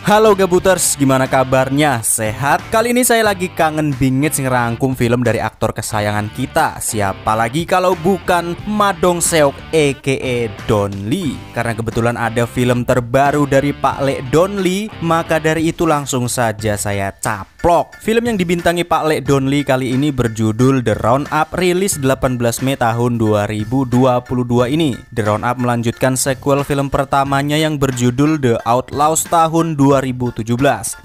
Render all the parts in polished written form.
Halo Gabuters, gimana kabarnya? Sehat? Kali ini saya lagi kangen bingit ngerangkum film dari aktor kesayangan kita. Siapa lagi kalau bukan Ma Dong-seok aka Don Lee. Karena kebetulan ada film terbaru dari Pak Le Don Lee, maka dari itu langsung saja saya caplok. Film yang dibintangi Pak Le Don Lee kali ini berjudul The Roundup, rilis 18 Mei tahun 2022 ini. The Roundup melanjutkan sequel film pertamanya yang berjudul The Outlaws tahun 2017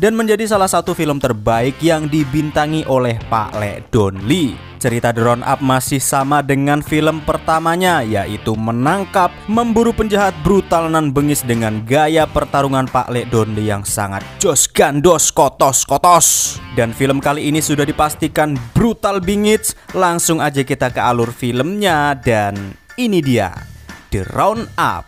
dan menjadi salah satu film terbaik yang dibintangi oleh Pak Le Don Lee. Cerita The Roundup masih sama dengan film pertamanya, yaitu menangkap, memburu penjahat brutal nan bengis dengan gaya pertarungan Pak Le Don Lee yang sangat jos gandos kotos. Dan film kali ini sudah dipastikan brutal bingits. Langsung aja kita ke alur filmnya, dan ini dia The Roundup.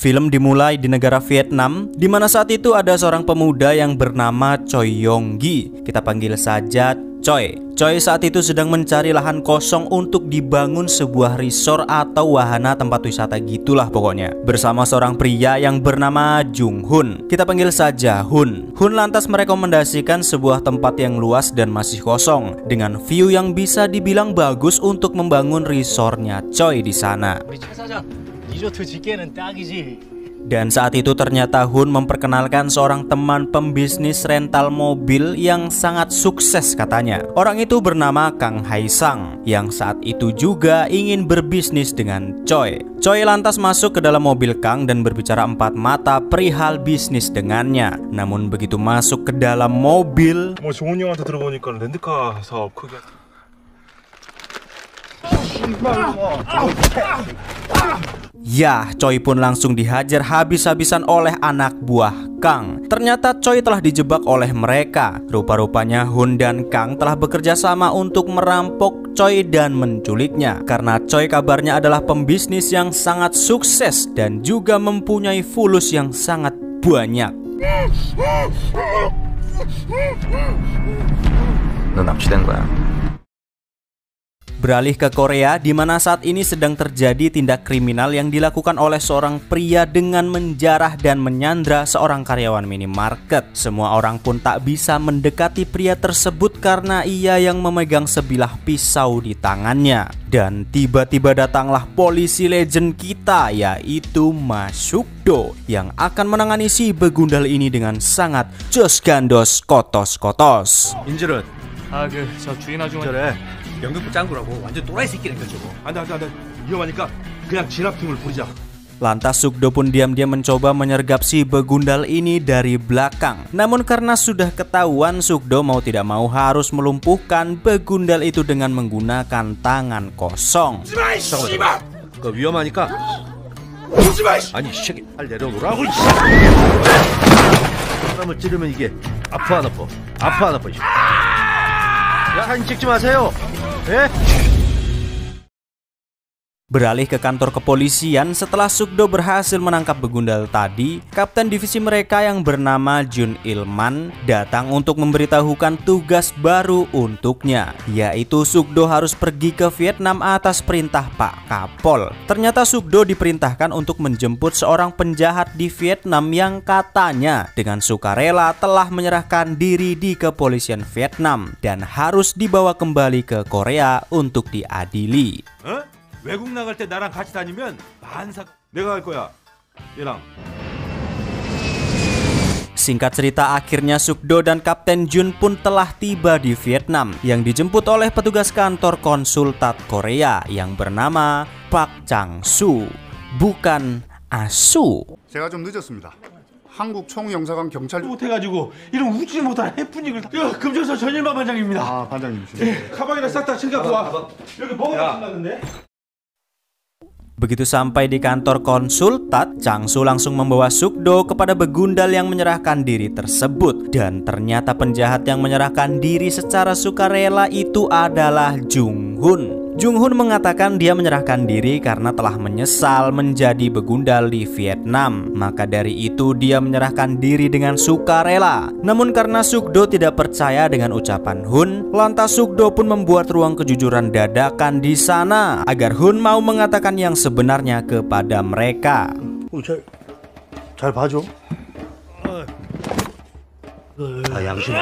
Film dimulai di negara Vietnam, di mana saat itu ada seorang pemuda yang bernama Choi Yong Gi. Kita panggil saja Choi. Choi saat itu sedang mencari lahan kosong untuk dibangun sebuah resort atau wahana tempat wisata gitulah pokoknya, bersama seorang pria yang bernama Jung Hun. Kita panggil saja Hun. Hun lantas merekomendasikan sebuah tempat yang luas dan masih kosong, dengan view yang bisa dibilang bagus untuk membangun resortnya Choi di sana. Dan saat itu ternyata Hun memperkenalkan seorang teman pembisnis rental mobil yang sangat sukses katanya. Orang itu bernama Kang Hai Sang, yang saat itu juga ingin berbisnis dengan Choi. Choi lantas masuk ke dalam mobil Kang dan berbicara empat mata perihal bisnis dengannya. Namun begitu masuk ke dalam mobil, ya, Choi pun langsung dihajar habis-habisan oleh anak buah Kang. Ternyata Choi telah dijebak oleh mereka. Rupa-rupanya Hun dan Kang telah bekerja sama untuk merampok Choi dan menculiknya. Karena Choi kabarnya adalah pembisnis yang sangat sukses dan juga mempunyai fulus yang sangat banyak. Beralih ke Korea, di mana saat ini sedang terjadi tindak kriminal yang dilakukan oleh seorang pria dengan menjarah dan menyandra seorang karyawan minimarket. Semua orang pun tak bisa mendekati pria tersebut karena ia yang memegang sebilah pisau di tangannya. Dan tiba-tiba datanglah polisi legend kita, yaitu Ma Suk-do, yang akan menangani si begundal ini dengan sangat jos gandos kotos. 인질은 저 주인 아주머니 연극부 짱구라고 완전 또라이 새끼 생겼죠. 안돼 위험하니까 그냥 진압팀을 부르자. Lantas Suk-do pun diam-diam mencoba menyergap si begundal ini dari belakang. Namun karena sudah ketahuan, Suk-do mau tidak mau harus melumpuhkan begundal itu dengan menggunakan tangan kosong. 잠깐만. 그거 위험하니까. 아니 이 새끼 빨리 내려놓으라고. 사람을 찌르면 이게 아파 안 아파. 야, 사진 찍지 마세요. 예? Beralih ke kantor kepolisian, setelah Suk-do berhasil menangkap begundal tadi, kapten divisi mereka yang bernama Jun Il-man datang untuk memberitahukan tugas baru untuknya, yaitu Suk-do harus pergi ke Vietnam atas perintah Pak Kapol. Ternyata Suk-do diperintahkan untuk menjemput seorang penjahat di Vietnam yang katanya dengan sukarela telah menyerahkan diri di kepolisian Vietnam dan harus dibawa kembali ke Korea untuk diadili. 외국 나갈 때 나랑 같이 다니면 반사 내가 갈 거야. 얘랑. Singkat cerita, akhirnya Suk-do dan Kapten Jun pun telah tiba di Vietnam, yang dijemput oleh petugas kantor konsultat Korea yang bernama Pak Chang-su, bukan Asu. 제가 좀 늦었습니다. 한국 총영사관 경찰 못해가지고 이런 웃지 못할 해프닝을. 금정서 전일만 반장입니다. 아 반장님이시죠? 가방이나 싹 다 챙겨갖고 와. 여기 뭐가 끝났는데? Begitu sampai di kantor konsultat, Chang-su langsung membawa Suk-do kepada begundal yang menyerahkan diri tersebut. Dan ternyata penjahat yang menyerahkan diri secara sukarela itu adalah Jung Hun. Jung Hun mengatakan dia menyerahkan diri karena telah menyesal menjadi begundal di Vietnam. Maka dari itu dia menyerahkan diri dengan sukarela. Namun karena Suk-do tidak percaya dengan ucapan Hun, lantas Suk-do pun membuat ruang kejujuran dadakan di sana agar Hun mau mengatakan yang sebenarnya kepada mereka. 잘 봐줘. 양심.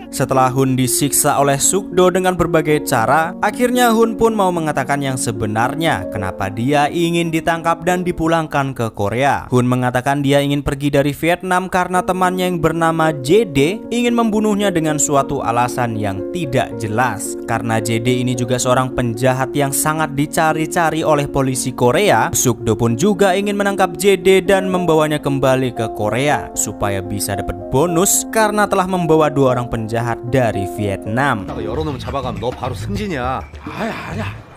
Setelah Hun disiksa oleh Sukdo dengan berbagai cara, akhirnya Hun pun mau mengatakan yang sebenarnya kenapa dia ingin ditangkap dan dipulangkan ke Korea. Hun mengatakan dia ingin pergi dari Vietnam karena temannya yang bernama JD ingin membunuhnya dengan suatu alasan yang tidak jelas. Karena JD ini juga seorang penjahat yang sangat dicari-cari oleh polisi Korea, Sukdo pun juga ingin menangkap JD dan membawanya kembali ke Korea supaya bisa dapat bonus karena telah membawa 2 orang penjahat dari Vietnam. 여러 놈 잡아가면 너 바로 승진이야. 아니야.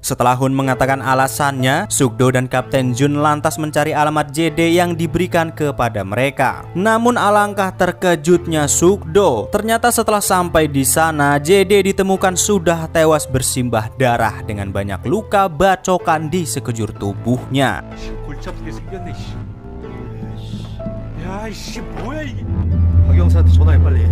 Setelah Hun mengatakan alasannya, Sukdo dan Kapten Jun lantas mencari alamat JD yang diberikan kepada mereka. Namun alangkah terkejutnya Sukdo, ternyata setelah sampai di sana, JD ditemukan sudah tewas bersimbah darah dengan banyak luka bacokan di sekujur tubuhnya. 야, 이씨 뭐야 이게? 박 형사한테 전화해 빨리.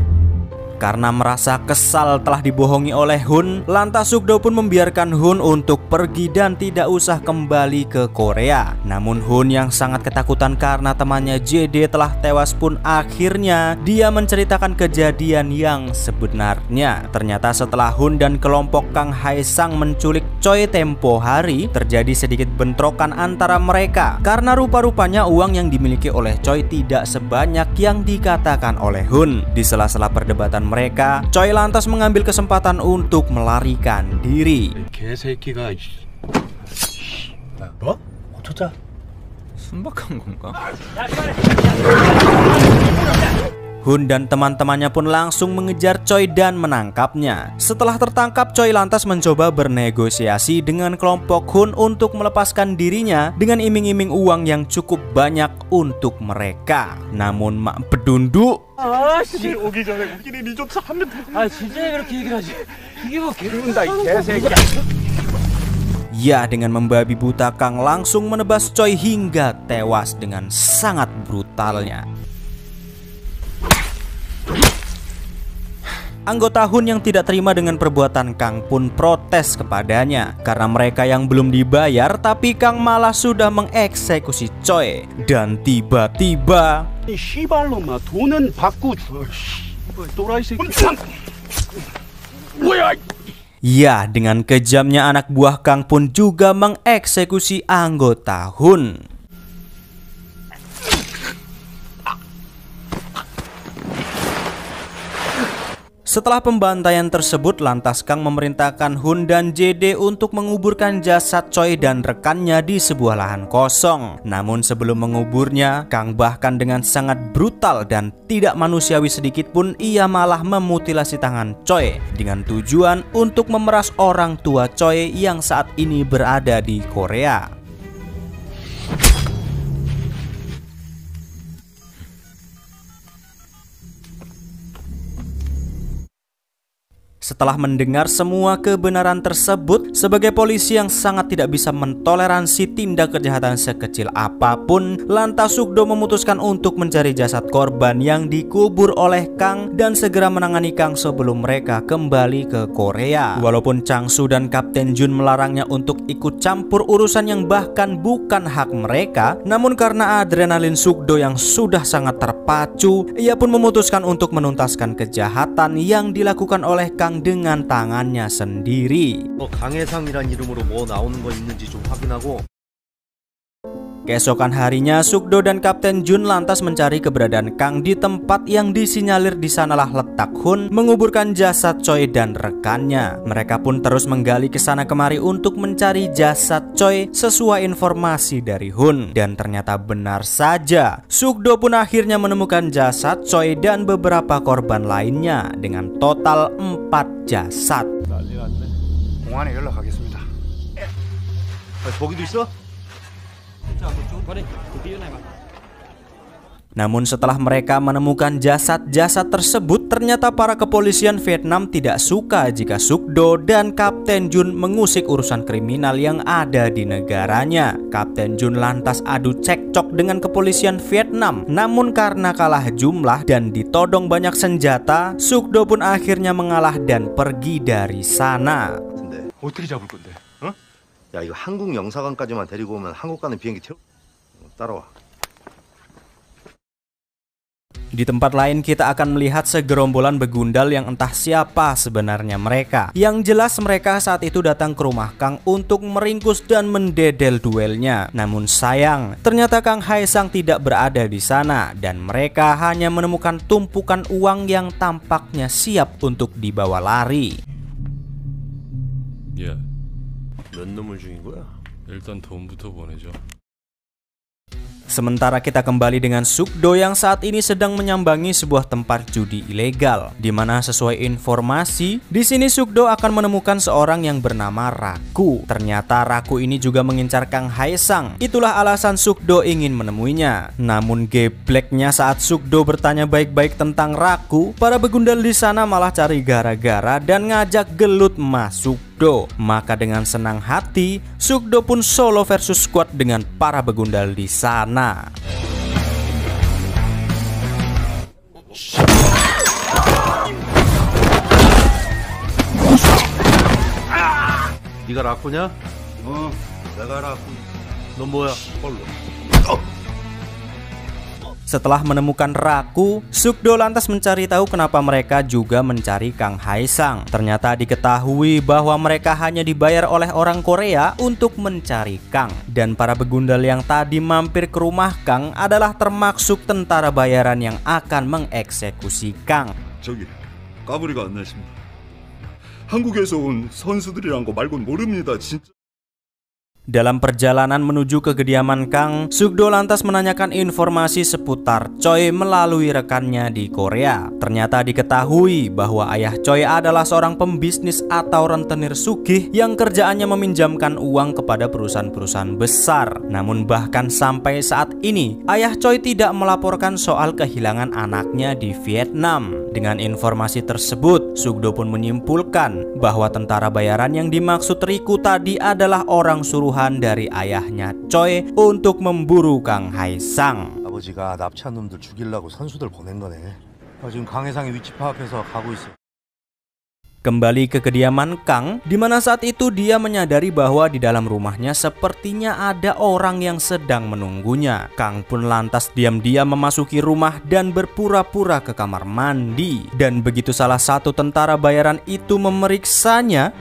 Karena merasa kesal telah dibohongi oleh Hun, lantas Sukdo pun membiarkan Hun untuk pergi dan tidak usah kembali ke Korea. Namun Hun yang sangat ketakutan karena temannya JD telah tewas pun akhirnya dia menceritakan kejadian yang sebenarnya. Ternyata setelah Hun dan kelompok Kang Hae Sang menculik Choi tempo hari, terjadi sedikit bentrokan antara mereka karena rupa-rupanya uang yang dimiliki oleh Choi tidak sebanyak yang dikatakan oleh Hun. Di sela-sela perdebatan mereka, Choi lantas mengambil kesempatan untuk melarikan diri. 개새끼가 뭐? 어쩌자? 순박한 건가? Hun dan teman-temannya pun langsung mengejar Choi dan menangkapnya. Setelah tertangkap, Choi lantas mencoba bernegosiasi dengan kelompok Hun untuk melepaskan dirinya dengan iming-iming uang yang cukup banyak untuk mereka. Namun mak pedunduk, 아씨 오기 전에 우리는 리조트 하면 돼. 아 진짜 그렇게 얘기를 하지. 이게 뭐 개운다 이 개새끼야. ya dengan membabi buta Kang langsung menebas Choi hingga tewas dengan sangat brutalnya. Anggota Hun yang tidak terima dengan perbuatan Kang pun protes kepadanya karena mereka yang belum dibayar, tapi Kang malah sudah mengeksekusi Choi. Dan tiba-tiba 씨발놈아 돈은 받고 줘. 또라이 새끼. 뭐야? ya dengan kejamnya anak buah Kang pun juga mengeksekusi anggota Hun. Setelah pembantaian tersebut, lantas Kang memerintahkan Hun dan JD untuk menguburkan jasad Choi dan rekannya di sebuah lahan kosong. Namun sebelum menguburnya, Kang bahkan dengan sangat brutal dan tidak manusiawi sedikit pun ia malah memutilasi tangan Choi dengan tujuan untuk memeras orang tua Choi yang saat ini berada di Korea. Setelah mendengar semua kebenaran tersebut, sebagai polisi yang sangat tidak bisa mentoleransi tindak kejahatan sekecil apapun, lantas Sukdo memutuskan untuk mencari jasad korban yang dikubur oleh Kang dan segera menangani Kang sebelum mereka kembali ke Korea. Walaupun Changsu dan Kapten Jun melarangnya untuk ikut campur urusan yang bahkan bukan hak mereka, namun karena adrenalin Sukdo yang sudah sangat terpacu, ia pun memutuskan untuk menuntaskan kejahatan yang dilakukan oleh Kang dengan tangannya sendiri. 강해상이란 이름으로 뭐 나오는 거 있는지 좀 확인하고. Keesokan harinya, Sukdo dan Kapten Jun lantas mencari keberadaan Kang di tempat yang disinyalir di sanalah letak Hun menguburkan jasad Choi dan rekannya. Mereka pun terus menggali ke sana kemari untuk mencari jasad Choi sesuai informasi dari Hun. Dan ternyata benar saja, Sukdo pun akhirnya menemukan jasad Choi dan beberapa korban lainnya dengan total 4 jasad. 공안에 연락하겠습니다. 거기도 있어? Namun setelah mereka menemukan jasad-jasad tersebut, ternyata para kepolisian Vietnam tidak suka jika Suk-do dan Kapten Jun mengusik urusan kriminal yang ada di negaranya. Kapten Jun lantas adu cekcok dengan kepolisian Vietnam. Namun karena kalah jumlah dan ditodong banyak senjata, Suk-do pun akhirnya mengalah dan pergi dari sana. 어떻게 잡을 건데? 어? 야, 이거 한국 영사관까지만 데리고 오면 한국 가는 비행기 태워. 따라와. Di tempat lain kita akan melihat segerombolan begundal yang entah siapa sebenarnya mereka. Yang jelas mereka saat itu datang ke rumah Kang untuk meringkus dan mendedel duelnya. Namun sayang, ternyata Kang Hae Sang tidak berada di sana dan mereka hanya menemukan tumpukan uang yang tampaknya siap untuk dibawa lari. 야, 몇 놈을 죽인 거야? 일단 돈부터 보내줘. Sementara kita kembali dengan Suk-do yang saat ini sedang menyambangi sebuah tempat judi ilegal, di mana sesuai informasi, di sini Suk-do akan menemukan seorang yang bernama Raku. Ternyata Raku ini juga mengincar Kang Hae Sang. Itulah alasan Suk-do ingin menemuinya. Namun gebleknya saat Suk-do bertanya baik-baik tentang Raku, para begundal di sana malah cari gara-gara dan ngajak gelut masuk. Maka dengan senang hati, Suk-do pun solo versus squad dengan para begundal di sana. 네가 라쿠냐? 내가 라쿠. 넌 뭐야? 홀로. Setelah menemukan Raku, Suk-do lantas mencari tahu kenapa mereka juga mencari Kang Hae Sang. Ternyata diketahui bahwa mereka hanya dibayar oleh orang Korea untuk mencari Kang. Dan para begundal yang tadi mampir ke rumah Kang adalah termaksud tentara bayaran yang akan mengeksekusi Kang. 저기 까불이가 안 나십니다. 한국에서 온 선수들이란 거 말고는 모릅니다. 진짜. Dalam perjalanan menuju ke kediaman Kang, Suk-do lantas menanyakan informasi seputar Choi melalui rekannya di Korea. Ternyata diketahui bahwa ayah Choi adalah seorang pembisnis atau rentenir sugih yang kerjaannya meminjamkan uang kepada perusahaan-perusahaan besar. Namun bahkan sampai saat ini, ayah Choi tidak melaporkan soal kehilangan anaknya di Vietnam. Dengan informasi tersebut, Suk-do pun menyimpulkan bahwa tentara bayaran yang dimaksud Riku tadi adalah orang suruhan dari ayahnya Choi untuk memburu Kang Hae Sang. 아버지가 납치한 놈들 죽이려고 선수들 보낸 거네. 지금 강해상의 위치 파악해서 가고 있어. Kembali ke kediaman Kang, di mana saat itu dia menyadari bahwa di dalam rumahnya sepertinya ada orang yang sedang menunggunya. Kang pun lantas diam-diam memasuki rumah dan berpura-pura ke kamar mandi. Dan begitu salah satu tentara bayaran itu memeriksanya,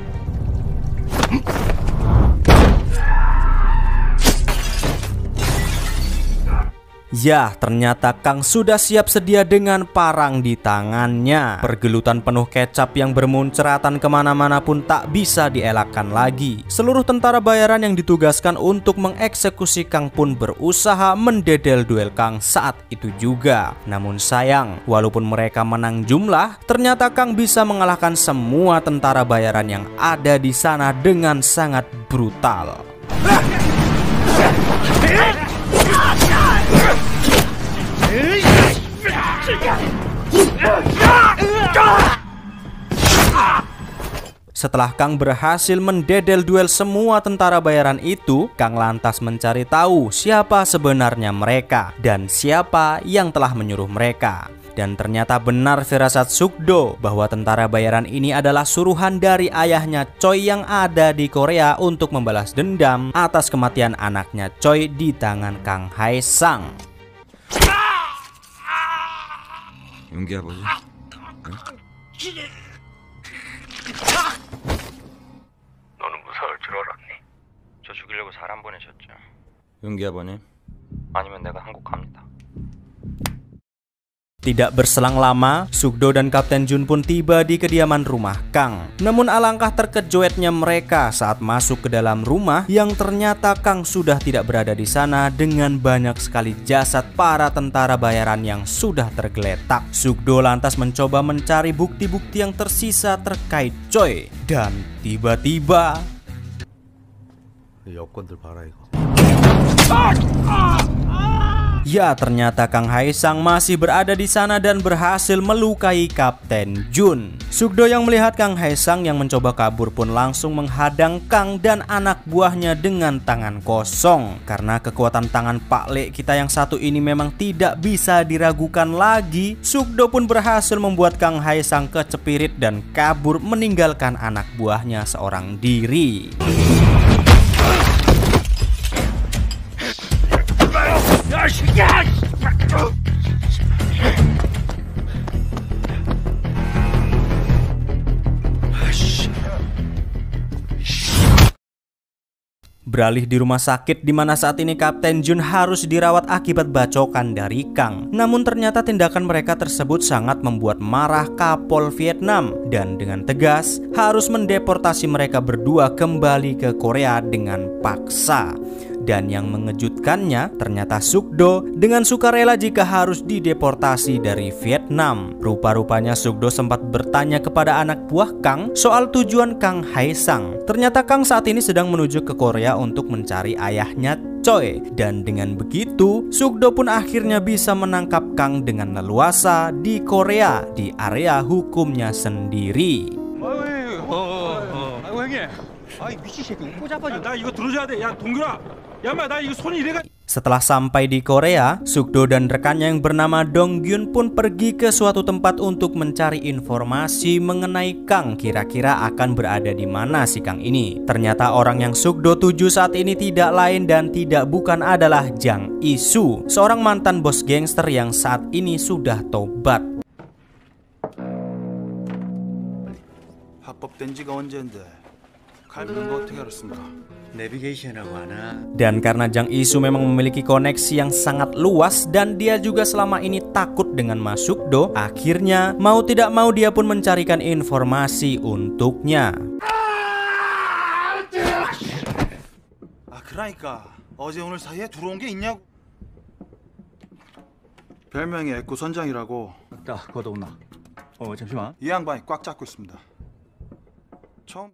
ya, ternyata Kang sudah siap sedia dengan parang di tangannya. Pergelutan penuh kecap yang bermunceratan kemana-mana pun tak bisa dielakkan lagi. Seluruh tentara bayaran yang ditugaskan untuk mengeksekusi Kang pun berusaha mendedel duel Kang saat itu juga. Namun sayang, walaupun mereka menang jumlah, ternyata Kang bisa mengalahkan semua tentara bayaran yang ada di sana dengan sangat brutal. Setelah Kang berhasil mendedel duel semua tentara bayaran itu, Kang lantas mencari tahu siapa sebenarnya mereka dan siapa yang telah menyuruh mereka. Dan ternyata benar firasat Suk-do bahwa tentara bayaran ini adalah suruhan dari ayahnya Choi yang ada di Korea untuk membalas dendam atas kematian anaknya Choi di tangan Kang Hae Sang. 용기 아버지. 너는 무사할 줄 알았니? 저 죽이려고 사람 보내셨죠? 용기 아버님. 아니면 내가 한국 갑니다. Tidak berselang lama, Suk-do dan Kapten Jun pun tiba di kediaman rumah Kang. Namun alangkah terkejutnya mereka saat masuk ke dalam rumah yang ternyata Kang sudah tidak berada di sana dengan banyak sekali jasad para tentara bayaran yang sudah tergeletak. Suk-do lantas mencoba mencari bukti-bukti yang tersisa terkait Choi. Dan tiba-tiba 여권들 봐라 이거. Ya, ternyata Kang Haesang masih berada di sana dan berhasil melukai Kapten Jun. Sukdo yang melihat Kang Haesang yang mencoba kabur pun langsung menghadang Kang dan anak buahnya dengan tangan kosong. Karena kekuatan tangan Pak Le kita yang satu ini memang tidak bisa diragukan lagi, Sukdo pun berhasil membuat Kang Haesang kecepirit dan kabur meninggalkan anak buahnya seorang diri. Beralih di rumah sakit di mana saat ini Kapten Jun harus dirawat akibat bacokan dari Kang. Namun ternyata tindakan mereka tersebut sangat membuat marah Kapol Vietnam dan dengan tegas harus mendeportasi mereka berdua kembali ke Korea dengan paksa. Dan yang mengejutkannya, ternyata Sukdo dengan sukarela jika harus dideportasi dari Vietnam. Rupa-rupanya Sukdo sempat bertanya kepada anak buah Kang soal tujuan Kang Haesang. Ternyata Kang saat ini sedang menuju ke Korea untuk mencari ayahnya Choi. Dan dengan begitu, Sukdo pun akhirnya bisa menangkap Kang dengan leluasa di Korea di area hukumnya sendiri. Setelah sampai di Korea, Sukdo dan rekannya yang bernama Donggyun pun pergi ke suatu tempat untuk mencari informasi mengenai Kang, kira-kira akan berada di mana si Kang ini. Ternyata orang yang Sukdo tuju saat ini tidak lain dan tidak bukan adalah Jang Isu, seorang mantan bos gangster yang saat ini sudah tobat. 합법된 지가 언젠데 갈비는 거 어떻게 알았습니까? Dan karena Jang Isu memang memiliki koneksi yang sangat luas dan dia juga selama ini takut dengan Mas Sukdo, akhirnya mau tidak mau dia pun mencarikan informasi untuknya. 그러니까 어제 오늘 사이에 들어온 게 있냐고. 별명이 에코 선장이라고. 나 그거 나. 잠시만. 이 양반이 꽉 잡고 있습니다. 처음.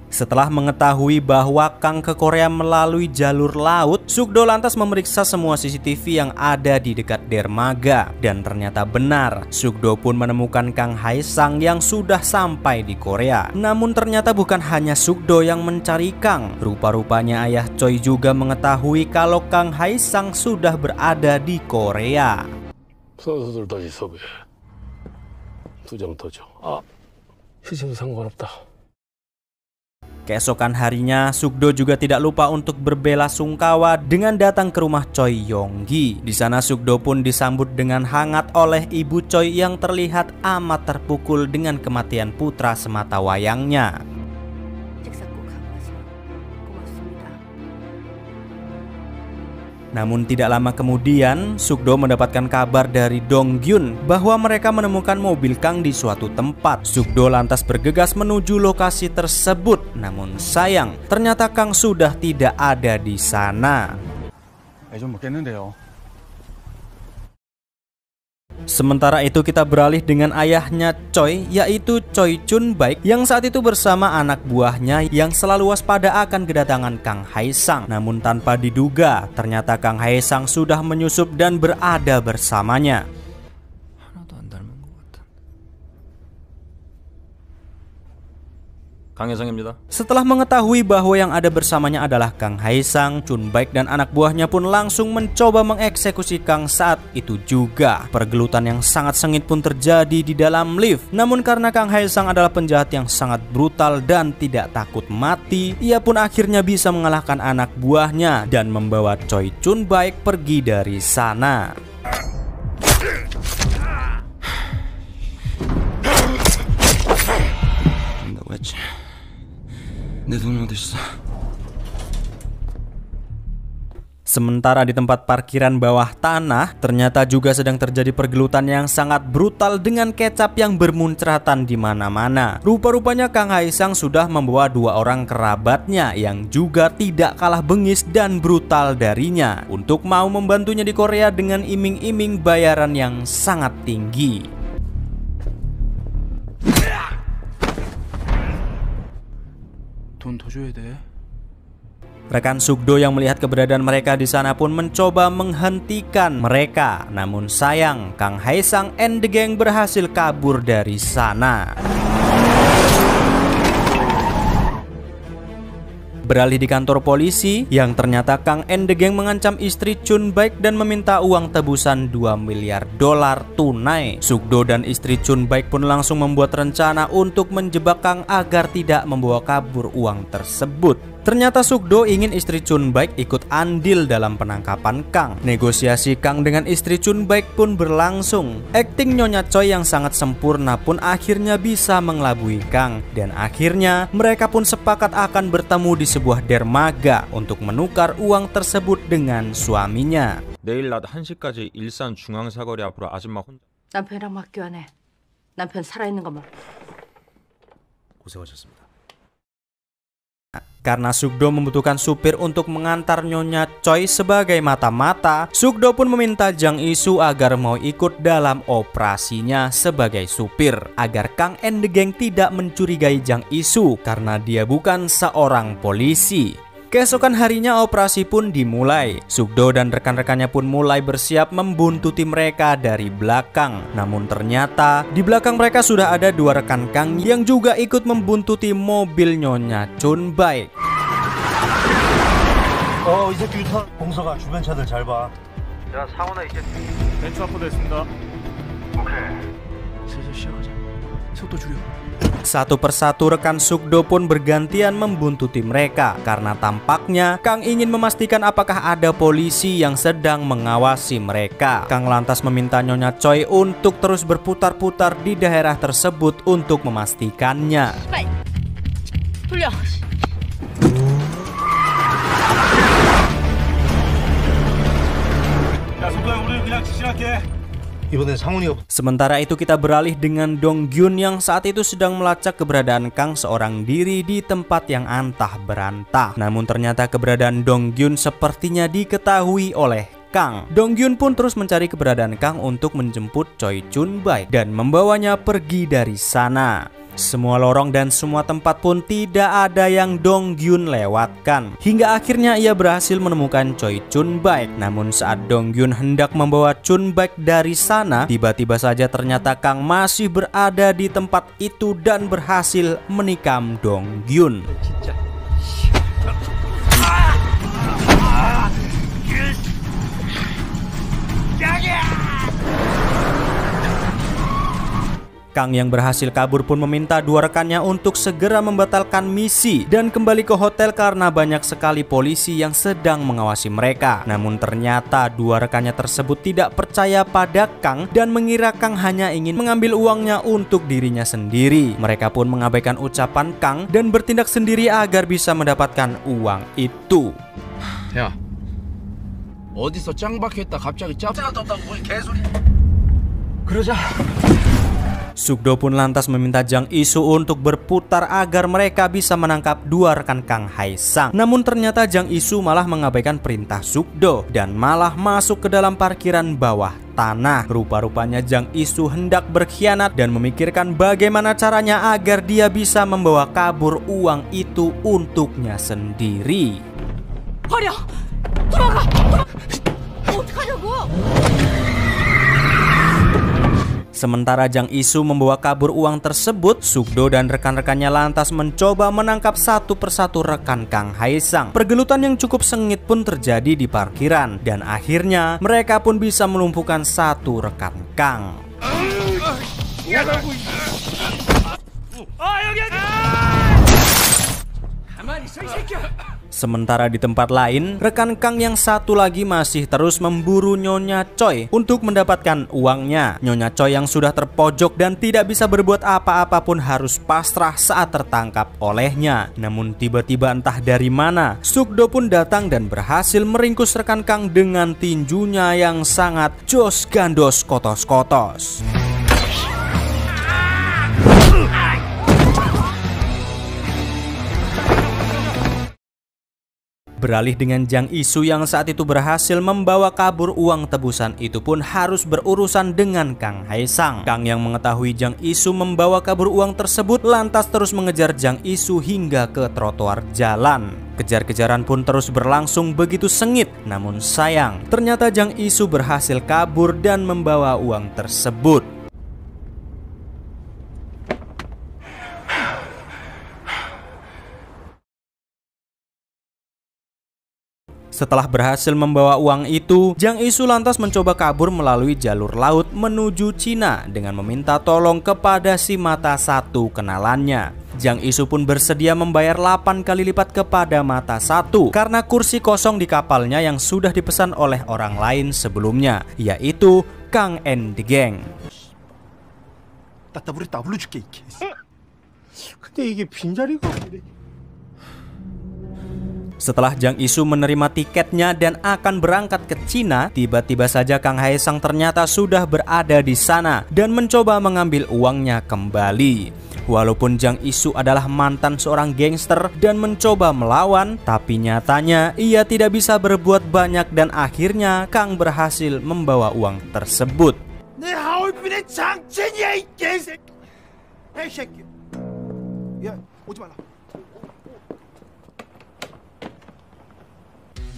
Setelah mengetahui bahwa Kang ke Korea melalui jalur laut, Sukdo lantas memeriksa semua CCTV yang ada di dekat dermaga. Dan ternyata benar, Sukdo pun menemukan Kang Haesang yang sudah sampai di Korea. Namun ternyata bukan hanya Sukdo yang mencari Kang. Rupa-rupanya ayah Choi juga mengetahui kalau Kang Haesang sudah berada di Korea. 선수들 다시 섭외. 2장 더죠. 희생 상관없다. Keesokan harinya, Sukdo juga tidak lupa untuk berbela sungkawa dengan datang ke rumah Choi Yonggi. Di sana Sukdo pun disambut dengan hangat oleh ibu Choi yang terlihat amat terpukul dengan kematian putra sematawayangnya. Namun tidak lama kemudian, Sukdo mendapatkan kabar dari Donggyun bahwa mereka menemukan mobil Kang di suatu tempat. Sukdo lantas bergegas menuju lokasi tersebut. Namun sayang, ternyata Kang sudah tidak ada di sana. 좀 먹겠는데요. Sementara itu kita beralih dengan ayahnya Choi, yaitu Choi Chun Baik, yang saat itu bersama anak buahnya yang selalu waspada akan kedatangan Kang Haesang. Namun tanpa diduga, ternyata Kang Haesang sudah menyusup dan berada bersamanya. Kang Haesang입니다. Setelah mengetahui bahwa yang ada bersamanya adalah Kang Haesang, Chun Baik dan anak buahnya pun langsung mencoba mengeksekusi Kang saat itu juga. Pergelutan yang sangat sengit pun terjadi di dalam lift. Namun karena Kang Haesang adalah penjahat yang sangat brutal dan tidak takut mati, ia pun akhirnya bisa mengalahkan anak buahnya dan membawa Choi Chun Baik pergi dari sana. Sementara di tempat parkiran bawah tanah, ternyata juga sedang terjadi pergelutan yang sangat brutal dengan kecap yang bermuncratan di mana-mana. Rupa-rupanya Kang Haesang sudah membawa 2 orang kerabatnya yang juga tidak kalah bengis dan brutal darinya untuk mau membantunya di Korea dengan iming-iming bayaran yang sangat tinggi. 돈 더 줘야 돼. Rekan Sugdo yang melihat keberadaan mereka di sana pun mencoba menghentikan mereka. Namun sayang, Kang Haesang and the gang berhasil kabur dari sana. Beralih di kantor polisi, yang ternyata Kang and the gang mengancam istri Chun Baik dan meminta uang tebusan $2 miliar tunai. Sugdo dan istri Chun Baik pun langsung membuat rencana untuk menjebak Kang agar tidak membawa kabur uang tersebut. Ternyata Sugdo ingin istri Chun Baik ikut andil dalam penangkapan Kang. Negosiasi Kang dengan istri Chun Baik pun berlangsung. Akting Nyonya Choi yang sangat sempurna pun akhirnya bisa mengelabui Kang. Dan akhirnya mereka pun sepakat akan bertemu di sebuah dermaga untuk menukar uang tersebut dengan suaminya. 내일 낮 1시까지 일산 중앙사거리 앞으로 아줌마 혼자. 남편이랑 맡겨 안 해. 남편 살아있는 것만. 고생하셨습니다. Karena Sugdo membutuhkan supir untuk mengantar Nyonya Choi sebagai mata-mata, Sugdo pun meminta Jang Isu agar mau ikut dalam operasinya sebagai supir, agar Kang and the gang tidak mencurigai Jang Isu karena dia bukan seorang polisi. Keesokan harinya operasi pun dimulai. Sugdo dan rekan-rekannya pun mulai bersiap membuntuti mereka dari belakang. Namun ternyata di belakang mereka sudah ada dua rekan Kang yang juga ikut membuntuti mobil Nyonya Chun Baik. 이 새끼 유턴. 봉서가 주변 차들 잘 봐. 야, 상원아 이제 벤츠 앞으로 됐습니다. 오케이. 슬슬 시작하자. 속도 줄여. Satu persatu rekan Sugdo pun bergantian membuntuti mereka karena tampaknya Kang ingin memastikan apakah ada polisi yang sedang mengawasi mereka. Kang lantas meminta Nyonya Choi untuk terus berputar-putar di daerah tersebut untuk memastikannya. 돌려. 야, 속도야, 우리 그냥 지진할게. Sementara itu kita beralih dengan Dong Gyun yang saat itu sedang melacak keberadaan Kang seorang diri di tempat yang antah berantah. Namun ternyata keberadaan Dong Gyun sepertinya diketahui oleh Kang. Dong Gyun pun terus mencari keberadaan Kang untuk menjemput Choi Chun Baik dan membawanya pergi dari sana. Semua lorong dan semua tempat pun tidak ada yang Dong Gyun lewatkan. Hingga akhirnya ia berhasil menemukan Choi Chun Baik. Namun saat Dong Gyun hendak membawa Chun Baik dari sana, tiba-tiba saja ternyata Kang masih berada di tempat itu dan berhasil menikam Dong Gyun. Kang yang berhasil kabur pun meminta dua rekannya untuk segera membatalkan misi dan kembali ke hotel karena banyak sekali polisi yang sedang mengawasi mereka. Namun ternyata dua rekannya tersebut tidak percaya pada Kang dan mengira Kang hanya ingin mengambil uangnya untuk dirinya sendiri. Mereka pun mengabaikan ucapan Kang dan bertindak sendiri agar bisa mendapatkan uang itu. 야, 어디서 짱 박혔다 갑자기 짭새가 떴다고 뭔 개소리. 그러자. Sugdo pun lantas meminta Jang Isu untuk berputar agar mereka bisa menangkap dua rekan Kang Haesang. Namun ternyata Jang Isu malah mengabaikan perintah Sugdo dan malah masuk ke dalam parkiran bawah tanah. Rupa-rupanya Jang Isu hendak berkhianat dan memikirkan bagaimana caranya agar dia bisa membawa kabur uang itu untuknya sendiri. 버려! 돌아가! 어떡하냐고! Sementara Jang Isu membawa kabur uang tersebut, Sugdo dan rekan-rekannya lantas mencoba menangkap satu persatu rekan Kang Haesang. Pergelutan yang cukup sengit pun terjadi di parkiran dan akhirnya mereka pun bisa melumpuhkan satu rekan Kang. Sementara di tempat lain, rekan Kang yang satu lagi masih terus memburu Nyonya Choi untuk mendapatkan uangnya. Nyonya Choi yang sudah terpojok dan tidak bisa berbuat apa-apa pun harus pasrah saat tertangkap olehnya. Namun tiba-tiba entah dari mana, Sugdo pun datang dan berhasil meringkus rekan Kang dengan tinjunya yang sangat jos gandos kotos-kotos. Beralih dengan Jang Isu yang saat itu berhasil membawa kabur uang tebusan itu pun harus berurusan dengan Kang Haesang. Kang yang mengetahui Jang Isu membawa kabur uang tersebut lantas terus mengejar Jang Isu hingga ke trotoar jalan. Kejar-kejaran pun terus berlangsung begitu sengit. Namun sayang, ternyata Jang Isu berhasil kabur dan membawa uang tersebut. Setelah berhasil membawa uang itu, Jang Isu lantas mencoba kabur melalui jalur laut menuju Cina dengan meminta tolong kepada si mata satu kenalannya. Jang Isu pun bersedia membayar 8 kali lipat kepada mata satu karena kursi kosong di kapalnya yang sudah dipesan oleh orang lain sebelumnya, yaitu Kang and the Gang. Setelah Jang Isu menerima tiketnya dan akan berangkat ke Cina, tiba-tiba saja Kang Haesang ternyata sudah berada di sana dan mencoba mengambil uangnya kembali. Walaupun Jang Isu adalah mantan seorang gangster dan mencoba melawan, tapi nyatanya ia tidak bisa berbuat banyak dan akhirnya Kang berhasil membawa uang tersebut.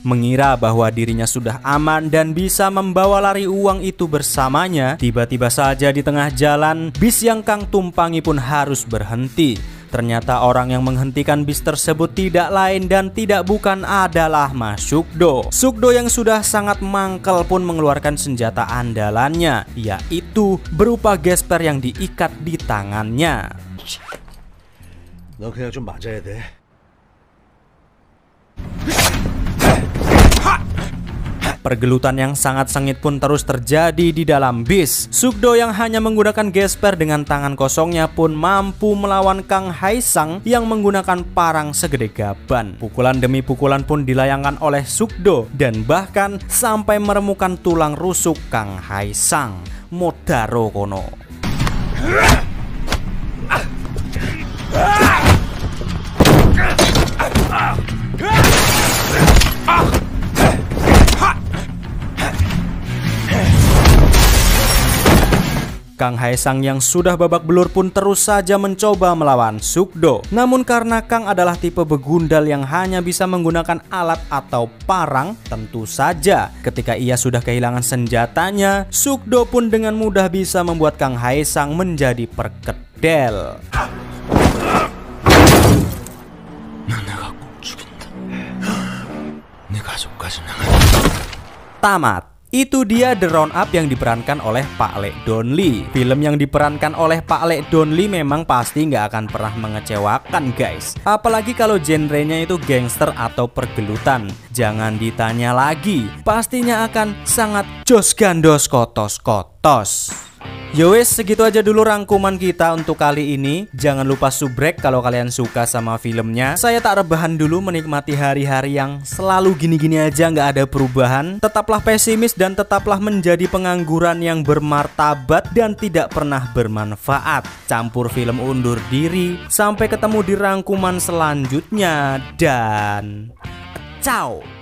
Mengira bahwa dirinya sudah aman dan bisa membawa lari uang itu bersamanya, tiba-tiba saja di tengah jalan bis yang Kang tumpangi pun harus berhenti. Ternyata orang yang menghentikan bis tersebut tidak lain dan tidak bukan adalah Mas Sukdo. Sukdo yang sudah sangat mangkel pun mengeluarkan senjata andalannya, yaitu berupa gesper yang diikat di tangannya. 너 그냥 좀 맞아야 돼. Pergelutan yang sangat sengit pun terus terjadi di dalam bis. Sukdo yang hanya menggunakan gesper dengan tangan kosongnya pun mampu melawan Kang Haesang yang menggunakan parang segede gaban. Pukulan demi pukulan pun dilayangkan oleh Sukdo dan bahkan sampai meremukan tulang rusuk Kang Haesang. Modaro kono. Kang Haesang yang sudah babak belur pun terus saja mencoba melawan Sukdo. Namun karena Kang adalah tipe begundal yang hanya bisa menggunakan alat atau parang, tentu saja ketika ia sudah kehilangan senjatanya, Sukdo pun dengan mudah bisa membuat Kang Haesang menjadi perkedel. Tamat. Itu dia The Roundup yang diperankan oleh Pak Lee Don Lee. Film yang diperankan oleh Pak Lee Don Lee memang pasti nggak akan pernah mengecewakan guys. Apalagi kalau genrenya itu gangster atau pergelutan. Jangan ditanya lagi, pastinya akan sangat jos gandos kotos-kotos. Yowes, segitu aja dulu rangkuman kita untuk kali ini. Jangan lupa subrek kalau kalian suka sama filmnya. Saya tak rebahan dulu menikmati hari-hari yang selalu gini-gini aja, nggak ada perubahan. Tetaplah pesimis dan tetaplah menjadi pengangguran yang bermartabat dan tidak pernah bermanfaat. Campur film undur diri. Sampai ketemu di rangkuman selanjutnya dan ciao.